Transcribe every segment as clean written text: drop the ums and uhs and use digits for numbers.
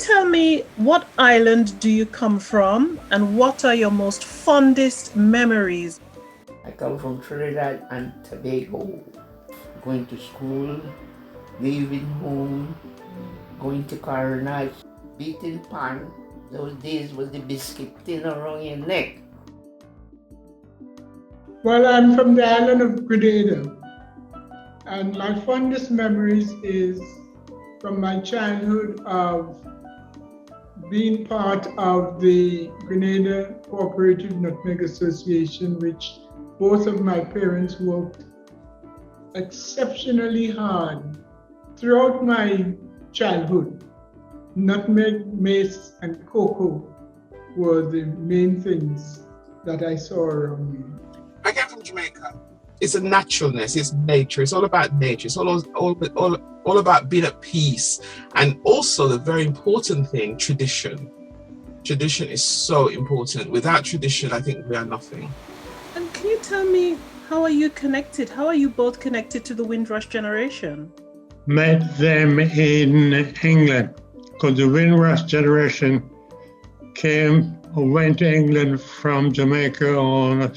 tell me, what island do you come from and what are your most fondest memories? I come from Trinidad and Tobago. Going to school, leaving home, going to Carnival, beating pan. Those days was the biscuit tin around your neck. Well, I'm from the island of Grenada, and my fondest memories is from my childhood of being part of the Grenada Cooperative Nutmeg Association, which both of my parents worked exceptionally hard throughout my childhood. Nutmeg, mace, and cocoa were the main things that I saw around me. I came from Jamaica. It's a naturalness, it's nature, it's all about nature, it's all about being at peace. And also the very important thing, tradition. Tradition is so important. Without tradition, I think we are nothing. And can you tell me, how are you connected? How are you both connected to the Windrush generation? Met them in England, because the Windrush generation came or went to England from Jamaica on a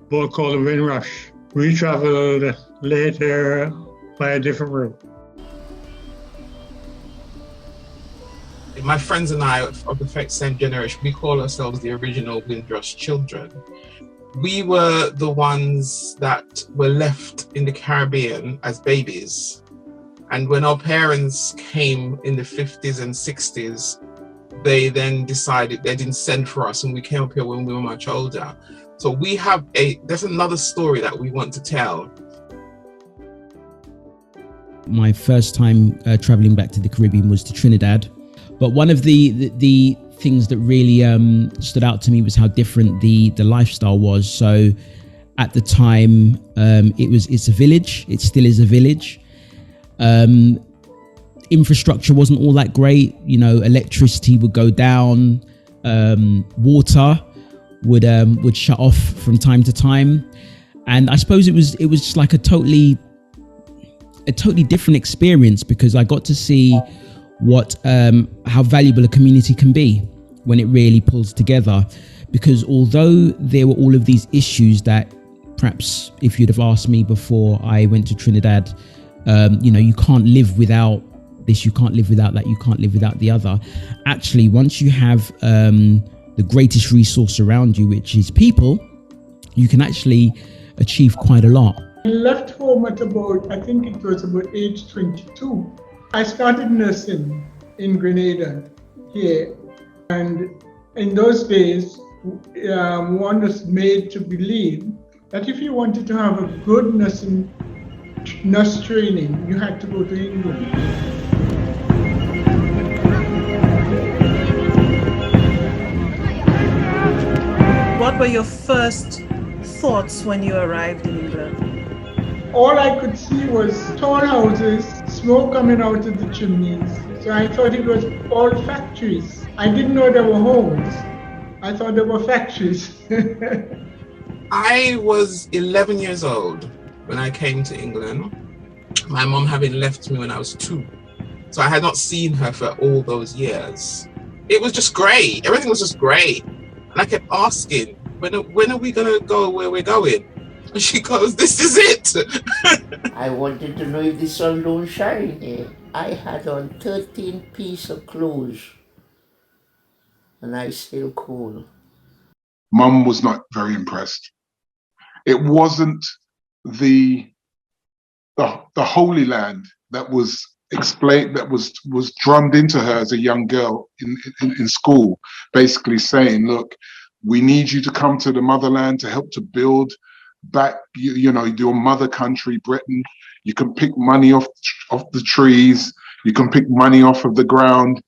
boat called the Windrush. We traveled later by a different route. My friends and I of the same generation, we call ourselves the original Windrush children. We were the ones that were left in the Caribbean as babies. And when our parents came in the 50s and 60s, they then decided they didn't send for us, and we came up here when we were much older. So there's another story that we want to tell. My first time traveling back to the Caribbean was to Trinidad. But one of the things that really stood out to me was how different the lifestyle was. So at the time, it's a village. It still is a village. Infrastructure wasn't all that great. You know, electricity would go down, water would shut off from time to time, and I suppose it was just like a totally different experience, because I got to see how valuable a community can be when it really pulls together. Because although there were all of these issues that perhaps if you'd have asked me before I went to Trinidad, you can't live without this, you can't live without that, you can't live without the other. Actually, once you have the greatest resource around you, which is people, you can actually achieve quite a lot. I left home at I think it was about age 22. I started nursing in Grenada here, and in those days, one was made to believe that if you wanted to have a good nurse training, you had to go to England. What were your first thoughts when you arrived in England? All I could see was tall houses, smoke coming out of the chimneys. So I thought it was all factories. I didn't know there were homes. I thought there were factories. I was 11 years old when I came to England. My mom having left me when I was 2. So I had not seen her for all those years. It was just great. Everything was just great. And I kept asking, when are we going to go where we're going? And she goes, this is it. I wanted to know if the sun don't shine here. I had on 13 pieces of clothes and I still cold. Mum was not very impressed. It wasn't the Holy Land that was explained, that was drummed into her as a young girl in school, basically saying, look, we need you to come to the motherland to help to build back, your mother country, Britain. You can pick money off the trees. You can pick money off of the ground.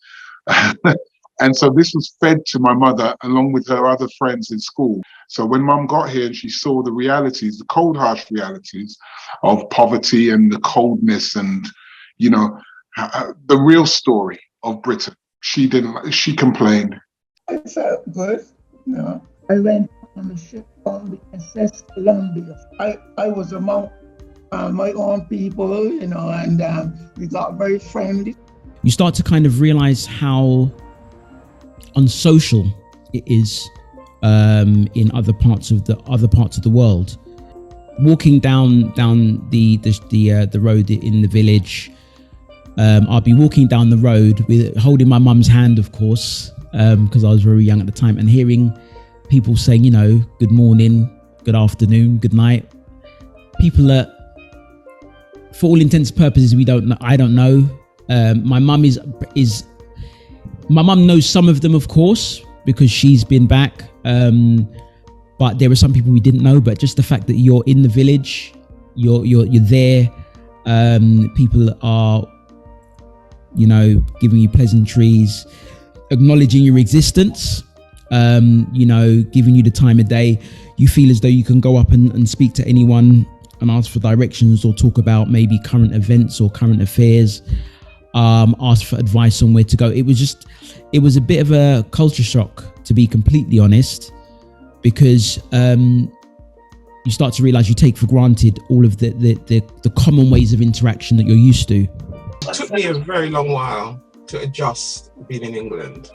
And so this was fed to my mother along with her other friends in school. So when Mum got here and she saw the realities, the cold, harsh realities of poverty and the coldness and, the real story of Britain, she complained. I felt good. I went on the ship on the SS Columbia. I was among my own people, and we got very friendly. you start to kind of realize how unsocial it is in other parts of the world. Walking down the road in the village, I'll be walking down the road holding my mum's hand, of course, because I was very young at the time, and hearing people saying, you know, good morning, good afternoon, good night. People that, for all intents and purposes, I don't know. My mum my mum knows some of them, of course, because she's been back. But there were some people we didn't know. But just the fact that you're in the village, you're there. People are, you know, giving you pleasantries, acknowledging your existence. You know, giving you the time of day. You feel as though you can go up and speak to anyone and ask for directions, or talk about maybe current events or current affairs. Ask for advice on where to go. It was a bit of a culture shock, to be completely honest, because you start to realize you take for granted all of the common ways of interaction that you're used to. It took me a very long while to adjust being in England.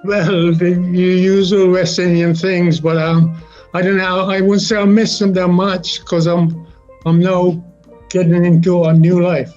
Well, the usual West Indian things, but I don't know. I wouldn't say I miss them that much, because I'm now getting into a new life.